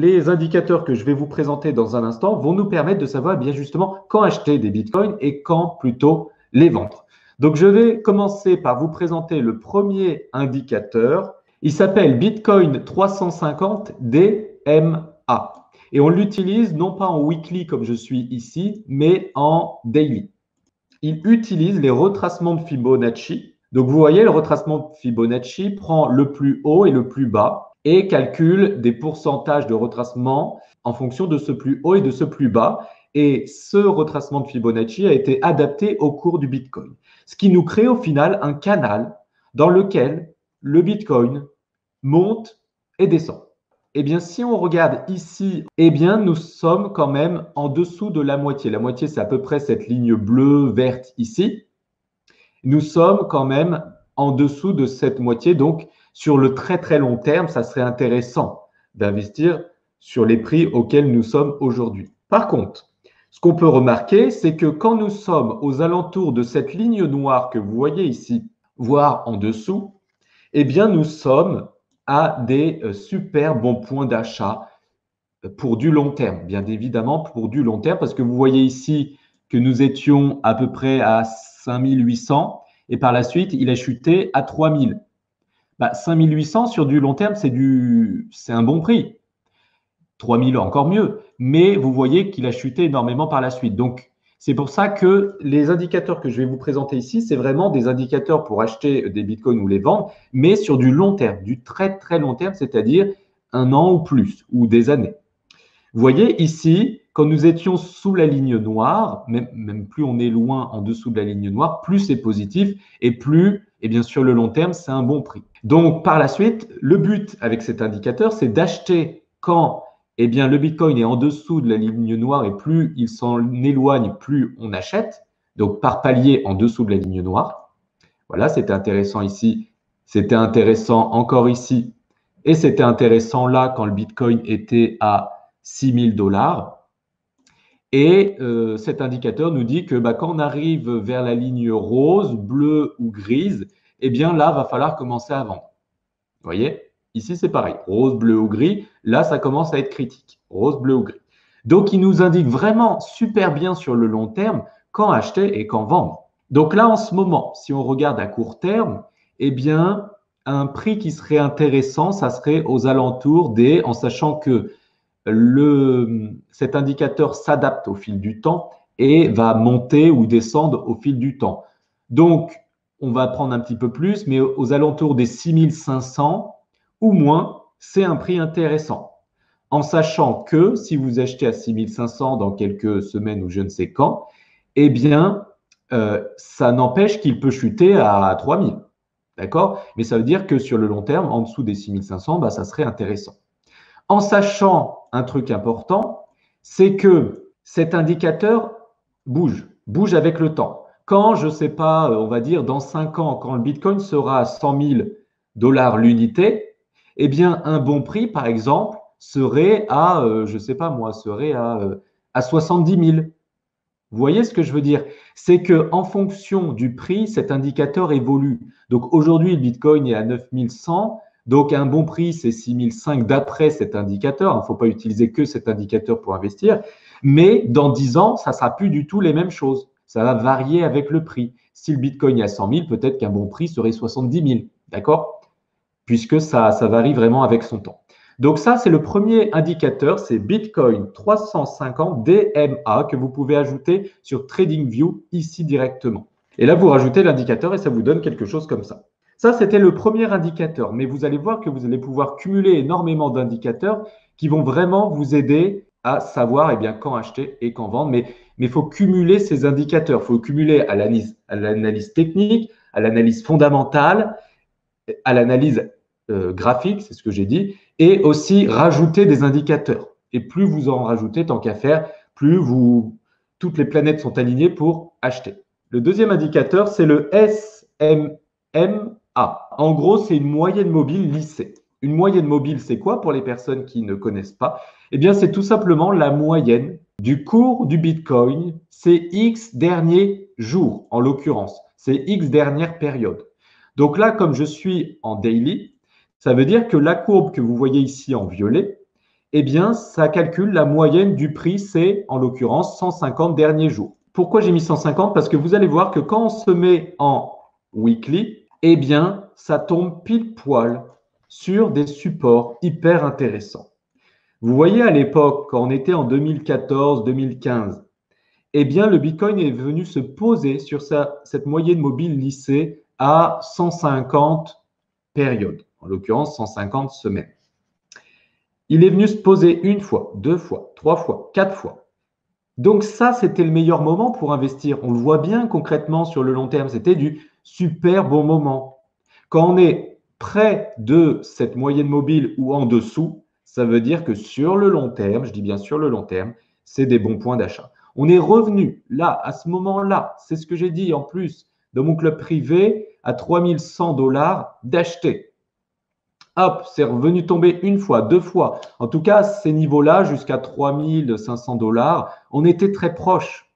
les indicateurs que je vais vous présenter dans un instant vont nous permettre de savoir bien justement quand acheter des bitcoins et quand plutôt les vendre. Donc, je vais commencer par vous présenter le premier indicateur. Il s'appelle Bitcoin 350 DMA. Et on l'utilise non pas en weekly comme je suis ici, mais en daily. Il utilise les retracements de Fibonacci. Donc, vous voyez, le retracement de Fibonacci prend le plus haut et le plus bas et calcule des pourcentages de retracement en fonction de ce plus haut et de ce plus bas. Et ce retracement de Fibonacci a été adapté au cours du Bitcoin. Ce qui nous crée au final un canal dans lequel le Bitcoin monte et descend. Eh bien, si on regarde ici, eh bien, nous sommes quand même en dessous de la moitié. La moitié, c'est à peu près cette ligne bleue, verte ici. Nous sommes quand même en dessous de cette moitié. Donc, sur le très, très long terme, ça serait intéressant d'investir sur les prix auxquels nous sommes aujourd'hui. Par contre, ce qu'on peut remarquer, c'est que quand nous sommes aux alentours de cette ligne noire que vous voyez ici, voire en dessous, eh bien, nous sommes à des super bons points d'achat pour du long terme, bien évidemment pour du long terme, parce que vous voyez ici que nous étions à peu près à 5800 et par la suite, il a chuté à 3000. 5800 sur du long terme, c'est un bon prix. 3000 encore mieux, mais vous voyez qu'il a chuté énormément par la suite. Donc, c'est pour ça que les indicateurs que je vais vous présenter ici, c'est vraiment des indicateurs pour acheter des bitcoins ou les vendre, mais sur du long terme, du très très long terme, c'est-à-dire un an ou plus, ou des années. Vous voyez ici, quand nous étions sous la ligne noire, même plus on est loin en dessous de la ligne noire, plus c'est positif et plus, et bien sûr, le long terme, c'est un bon prix. Donc, par la suite, le but avec cet indicateur, c'est d'acheter quand eh bien, le Bitcoin est en dessous de la ligne noire et plus il s'en éloigne, plus on achète. Donc, par palier en dessous de la ligne noire. Voilà, c'était intéressant ici. C'était intéressant encore ici. Et c'était intéressant là quand le Bitcoin était à 6000 $. Et cet indicateur nous dit que quand on arrive vers la ligne rose, bleue ou grise, eh bien là, va falloir commencer à vendre. Vous voyez? Ici, c'est pareil. Rose, bleu ou gris. Là, ça commence à être critique. Rose, bleu ou gris. Donc, il nous indique vraiment super bien sur le long terme quand acheter et quand vendre. Donc là, en ce moment, si on regarde à court terme, eh bien, un prix qui serait intéressant, ça serait aux alentours des, en sachant que cet indicateur s'adapte au fil du temps et va monter ou descendre au fil du temps. Donc, on va prendre un petit peu plus, mais aux alentours des 6500 ou moins, c'est un prix intéressant. En sachant que si vous achetez à 6500 dans quelques semaines ou je ne sais quand, eh bien, ça n'empêche qu'il peut chuter à 3000. D'accord? Mais ça veut dire que sur le long terme, en dessous des 6500, ça serait intéressant. En sachant un truc important, c'est que cet indicateur bouge avec le temps. Quand, je ne sais pas, on va dire dans 5 ans, quand le Bitcoin sera à 100 000 $ l'unité, eh bien, un bon prix, par exemple, serait à, je ne sais pas moi, serait à 70 000. Vous voyez ce que je veux dire? C'est qu'en fonction du prix, cet indicateur évolue. Donc aujourd'hui, le Bitcoin est à 9100. Donc un bon prix, c'est 6005 d'après cet indicateur. Il ne faut pas utiliser que cet indicateur pour investir. Mais dans 10 ans, ça ne sera plus du tout les mêmes choses. Ça va varier avec le prix. Si le Bitcoin est à 100 000, peut-être qu'un bon prix serait 70 000. D'accord? Puisque ça varie vraiment avec son temps. Donc ça, c'est le premier indicateur, c'est Bitcoin 350 DMA que vous pouvez ajouter sur TradingView ici directement. Et là, vous rajoutez l'indicateur et ça vous donne quelque chose comme ça. Ça, c'était le premier indicateur, mais vous allez voir que vous allez pouvoir cumuler énormément d'indicateurs qui vont vraiment vous aider à savoir quand acheter et quand vendre. Mais il faut cumuler ces indicateurs. Il faut cumuler à l'analyse technique, à l'analyse fondamentale, à l'analyse graphique, c'est ce que j'ai dit, et aussi rajouter des indicateurs. Et plus vous en rajoutez, tant qu'à faire, plus toutes les planètes sont alignées pour acheter. Le deuxième indicateur, c'est le SMMA. En gros, c'est une moyenne mobile lissée. Une moyenne mobile, c'est quoi pour les personnes qui ne connaissent pas? Eh bien, c'est tout simplement la moyenne du cours du Bitcoin, c'est X derniers jours, en l'occurrence. C'est X dernière période. Donc là, comme je suis en daily, ça veut dire que la courbe que vous voyez ici en violet, eh bien, ça calcule la moyenne du prix, c'est en l'occurrence 150 derniers jours. Pourquoi j'ai mis 150? Parce que vous allez voir que quand on se met en weekly, eh bien, ça tombe pile poil sur des supports hyper intéressants. Vous voyez à l'époque, quand on était en 2014-2015, eh bien, le Bitcoin est venu se poser sur cette moyenne mobile lissée à 150 périodes, en l'occurrence 150 semaines. Il est venu se poser une fois, deux fois, trois fois, quatre fois. Donc ça, c'était le meilleur moment pour investir. On le voit bien concrètement sur le long terme, c'était du super bon moment. Quand on est près de cette moyenne mobile ou en dessous, ça veut dire que sur le long terme, je dis bien sur le long terme, c'est des bons points d'achat. On est revenu là, à ce moment-là, c'est ce que j'ai dit en plus dans mon club privé, à 3100 $ d'acheter. Hop, c'est revenu tomber une fois, deux fois. En tout cas, ces niveaux-là, jusqu'à 3500 $, on était très proche.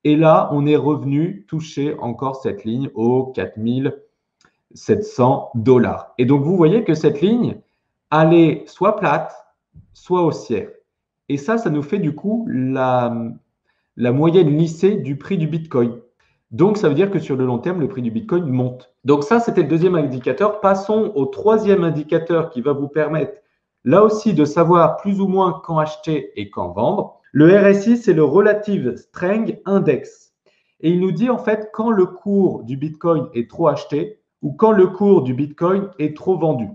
Et là, on est revenu toucher encore cette ligne aux 4700 $. Et donc, vous voyez que cette ligne, elle est soit plate, soit haussière. Et ça nous fait du coup la moyenne lissée du prix du Bitcoin. Donc, ça veut dire que sur le long terme, le prix du Bitcoin monte. Donc, ça, c'était le deuxième indicateur. Passons au troisième indicateur qui va vous permettre, là aussi, de savoir plus ou moins quand acheter et quand vendre. Le RSI, c'est le Relative Strength Index. Et il nous dit en fait quand le cours du Bitcoin est trop acheté ou quand le cours du Bitcoin est trop vendu.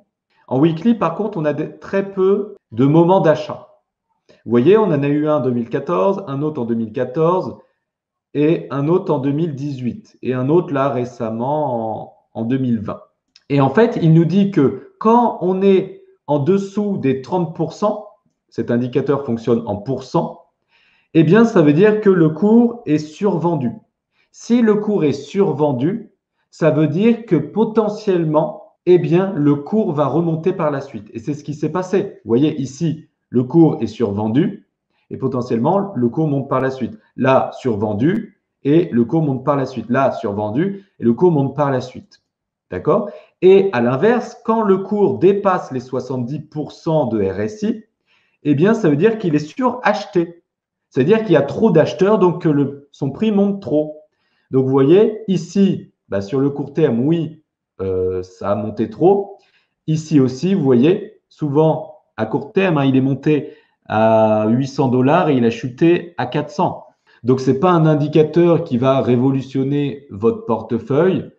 En weekly, par contre, on a très peu de moments d'achat. Vous voyez, on en a eu un en 2014, un autre en 2014 et un autre en 2018 et un autre là récemment en 2020. Et en fait, il nous dit que quand on est en dessous des 30%, cet indicateur fonctionne en pourcent, eh bien, ça veut dire que le cours est survendu. Si le cours est survendu, ça veut dire que potentiellement, eh bien, le cours va remonter par la suite. Et c'est ce qui s'est passé. Vous voyez ici, le cours est survendu et potentiellement, le cours monte par la suite. Là, survendu et le cours monte par la suite. Là, survendu et le cours monte par la suite. D'accord? Et à l'inverse, quand le cours dépasse les 70% de RSI, eh bien, ça veut dire qu'il est suracheté. C'est-à-dire qu'il y a trop d'acheteurs, donc que son prix monte trop. Donc, vous voyez, ici, sur le court terme, oui, ça a monté trop. Ici aussi, vous voyez, souvent, à court terme, il est monté à 800 $ et il a chuté à 400. Donc, ce n'est pas un indicateur qui va révolutionner votre portefeuille,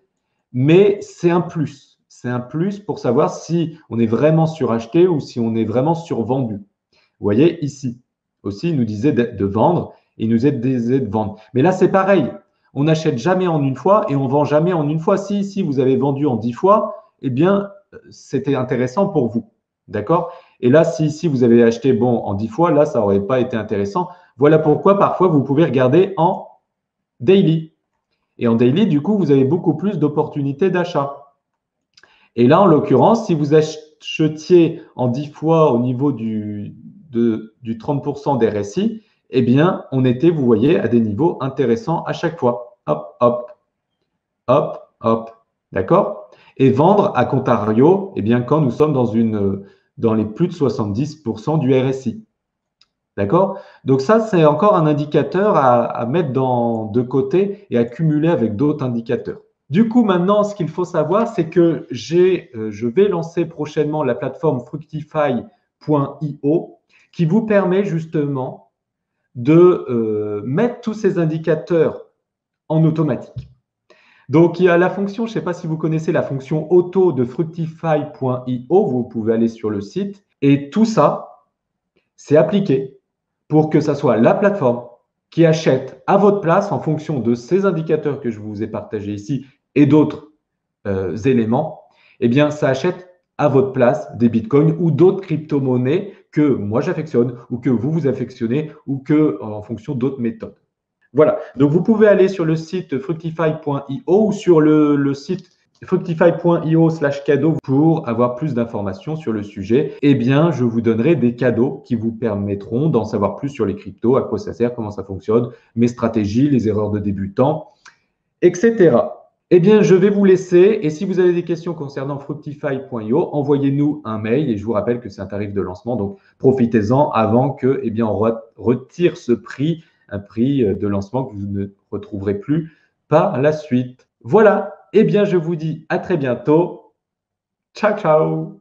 mais c'est un plus. C'est un plus pour savoir si on est vraiment suracheté ou si on est vraiment survendu. Vous voyez, ici aussi, il nous disait de vendre et il nous disait de vendre. Mais là, c'est pareil. On n'achète jamais en une fois et on ne vend jamais en une fois. Si vous avez vendu en 10 fois, eh bien, c'était intéressant pour vous. D'accord? Et là, si vous avez acheté en 10 fois, là, ça n'aurait pas été intéressant. Voilà pourquoi parfois, vous pouvez regarder en daily. Et en daily, du coup, vous avez beaucoup plus d'opportunités d'achat. Et là, en l'occurrence, si vous achetiez en 10 fois au niveau du 30% des RSI, eh bien, on était, vous voyez, à des niveaux intéressants à chaque fois. Hop, hop, hop, hop. D'accord? Et vendre à contrario, eh bien, quand nous sommes dans les plus de 70% du RSI. D'accord? Donc ça, c'est encore un indicateur à mettre de côté et à cumuler avec d'autres indicateurs. Du coup, maintenant, ce qu'il faut savoir, c'est que je vais lancer prochainement la plateforme Fructify.io qui vous permet justement de mettre tous ces indicateurs en automatique. Donc, il y a la fonction, je ne sais pas si vous connaissez la fonction auto de Fructify.io, vous pouvez aller sur le site et tout ça, c'est appliqué pour que ça soit la plateforme qui achète à votre place en fonction de ces indicateurs que je vous ai partagés ici et d'autres éléments, eh bien, ça achète à votre place des bitcoins ou d'autres crypto-monnaies que moi j'affectionne ou que vous affectionnez ou que en fonction d'autres méthodes. Voilà. Donc, vous pouvez aller sur le site fructify.io ou sur le site fructify.io/cadeau pour avoir plus d'informations sur le sujet. Eh bien, je vous donnerai des cadeaux qui vous permettront d'en savoir plus sur les cryptos, à quoi ça sert, comment ça fonctionne, mes stratégies, les erreurs de débutants, etc. Eh bien, je vais vous laisser. Et si vous avez des questions concernant Fructify.io, envoyez-nous un mail. Et je vous rappelle que c'est un tarif de lancement. Donc, profitez-en avant que, eh bien, on retire ce prix, un prix de lancement que vous ne retrouverez plus par la suite. Voilà. Eh bien, je vous dis à très bientôt. Ciao, ciao.